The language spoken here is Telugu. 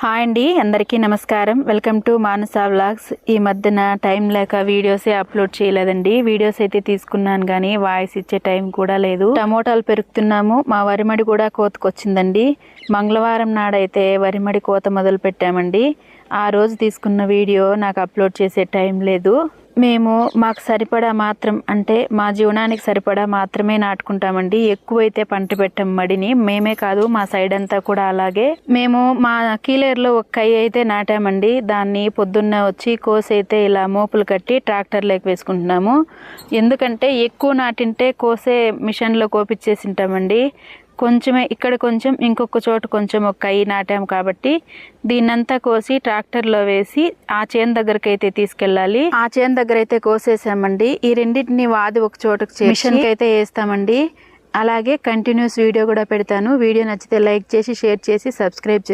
హాయ్ అండి, అందరికీ నమస్కారం. Welcome to Manasa vlogs. ఈ మధ్యన టైం లేక వీడియోసే అప్లోడ్ చేయలేదండి. వీడియోస్ అయితే తీసుకున్నాను కానీ వాయిస్ ఇచ్చే టైం కూడా లేదు. టమోటాలు పెరుగుతున్నాము. మా వరిమడి కూడా కోతకొచ్చిందండి. మంగళవారం నాడైతే వరిమడి కోత మొదలు పెట్టామండి. ఆ రోజు తీసుకున్న వీడియో నాకు అప్లోడ్ చేసే టైం లేదు. మేము మాకు సరిపడా మాత్రం, అంటే మా జీవనానికి సరిపడా మాత్రమే నాటుకుంటామండి. ఎక్కువైతే పంట పెట్టం మడిని. మేమే కాదు, మా సైడ్ అంతా కూడా అలాగే. మేము మా కీలేరులో ఒక కై అయితే నాటామండి. దాన్ని పొద్దున్న వచ్చి కోసి అయితే ఇలా మోపులు కట్టి ట్రాక్టర్లోకి వేసుకుంటున్నాము. ఎందుకంటే ఎక్కువ నాటింటే కోసే మిషన్లో కోపిచ్చేసి ఉంటామండి. కొంచెమే ఇక్కడ కొంచెం, ఇంకొక చోట కొంచెం ఒక కై నాటాము కాబట్టి దీన్నంతా కోసి ట్రాక్టర్లో వేసి ఆ చేను దగ్గరికి అయితే తీసుకెళ్ళాలి. ఆ చేను దగ్గర అయితే కోసేసామండి. ఈ రెండింటిని వాది ఒక చోటకు మిషన్కి అయితే వేస్తామండి. అలాగే కంటిన్యూస్ వీడియో కూడా పెడతాను. వీడియో నచ్చితే లైక్ చేసి, షేర్ చేసి, సబ్స్క్రైబ్ చేసి